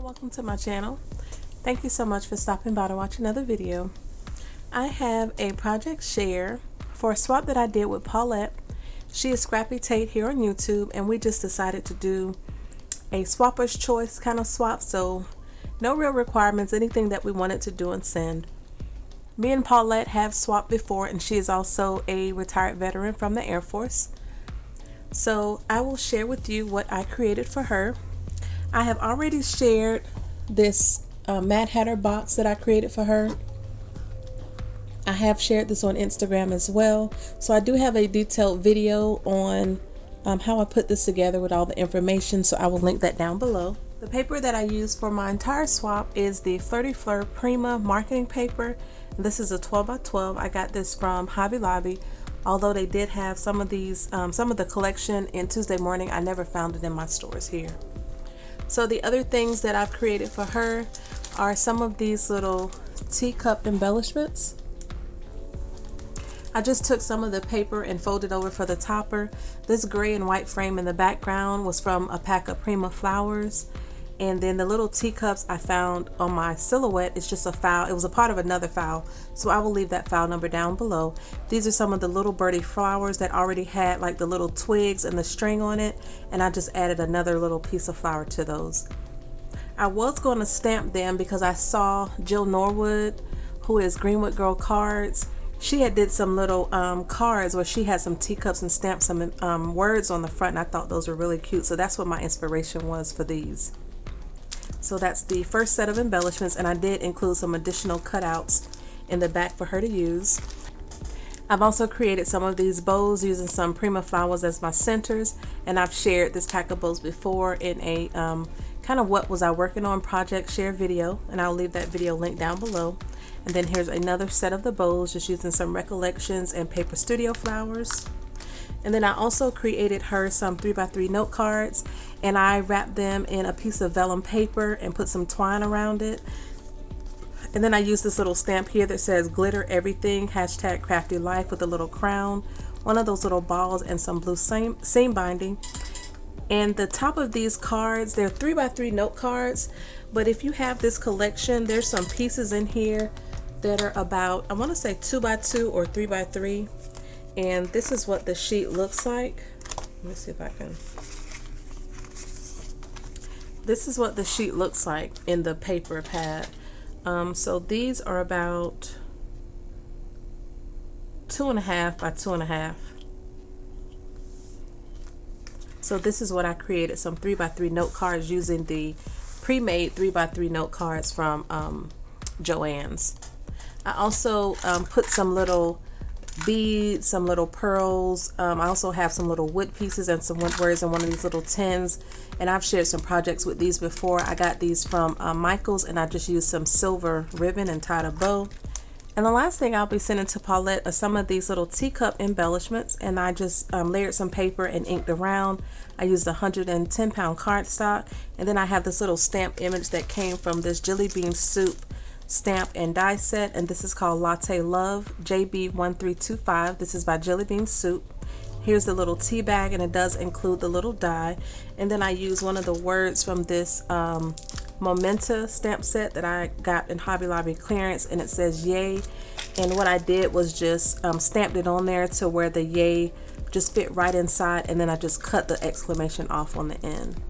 welcome to my channel. Thank you so much for stopping by to watch another video. I have a project share for a swap that I did with Paulette. She is Scrappy Tate here on YouTube, and we just decided to do a swapper's choice kind of swap, so no real requirements, anything that we wanted to do and send. Me and Paulette have swapped before, and she is also a retired veteran from the Air Force. So I will share with you what I created for her. I have already shared this Mad Hatter box that I created for her. I have shared this on Instagram as well. So I do have a detailed video on how I put this together with all the information. So I will link that down below. The paper that I used for my entire swap is the Flirty Fleur Prima marketing paper. This is a 12 by 12. I got this from Hobby Lobby. Although they did have some of these, some of the collection in Tuesday Morning, I never found it in my stores here. So the other things that I've created for her are some of these little teacup embellishments. I just took some of the paper and folded over for the topper. This gray and white frame in the background was from a pack of Prima flowers. And then the little teacups I found on my Silhouette, it's just a file. It was a part of another file, so I will leave that file number down below. These are some of the little birdie flowers that already had like the little twigs and the string on it, and I just added another little piece of flower to those. I was going to stamp them because I saw Jill Norwood, who is Greenwood Girl Cards. She had did some little cards where she had some teacups and stamped some words on the front, and I thought those were really cute, so that's what my inspiration was for these. So that's the first set of embellishments, and I did include some additional cutouts in the back for her to use. I've also created some of these bows using some Prima flowers as my centers, and I've shared this pack of bows before in a kind of what was I working on project share video, and I'll leave that video linked down below. And then here's another set of the bows just using some Recollections and Paper Studio flowers. And then I also created her some 3x3 note cards, and I wrapped them in a piece of vellum paper and put some twine around it. And then I used this little stamp here that says glitter everything, hashtag crafty life, with a little crown, one of those little balls, and some blue seam binding. And the top of these cards, they're 3x3 note cards, but if you have this collection, there's some pieces in here that are about, I want to say 2x2 or 3x3. And this is what the sheet looks like. Let me see if I can. This is what the sheet looks like in the paper pad. So these are about 2.5 by 2.5. So this is what I created, some 3x3 note cards using the pre-made 3x3 note cards from Joann's. I also put some little beads, some little pearls. I also have some little wood pieces and some wood words in one of these little tins, and I've shared some projects with these before. I got these from Michael's, and I just used some silver ribbon and tied a bow. And the last thing I'll be sending to Paulette are some of these little teacup embellishments, and I just layered some paper and inked around. I used 110-pound cardstock, and then I have this little stamp image that came from this jelly bean soup stamp and die set, and this is called Latte Love JB1325. This is by Jelly Bean Soup. Here's the little tea bag, and it does include the little die. And then I use one of the words from this Momenta stamp set that I got in Hobby Lobby clearance, and it says yay. And what I did was just stamped it on there to where the yay just fit right inside, and then I just cut the exclamation off on the end.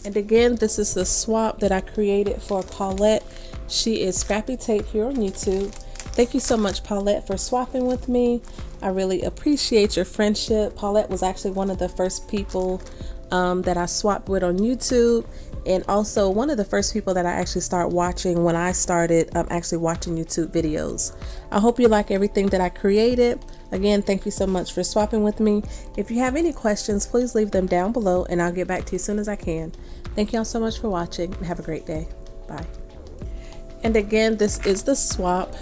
And again, this is the swap that I created for Paulette. She is Scrappy Tate here on YouTube. Thank you so much, Paulette, for swapping with me. I really appreciate your friendship. Paulette was actually one of the first people that I swapped with on YouTube, and also one of the first people that I actually started watching when I started actually watching YouTube videos. I hope you like everything that I created. Again, thank you so much for swapping with me. If you have any questions, please leave them down below, and I'll get back to you as soon as I can. Thank you all so much for watching, and have a great day. Bye. And again, this is the swap.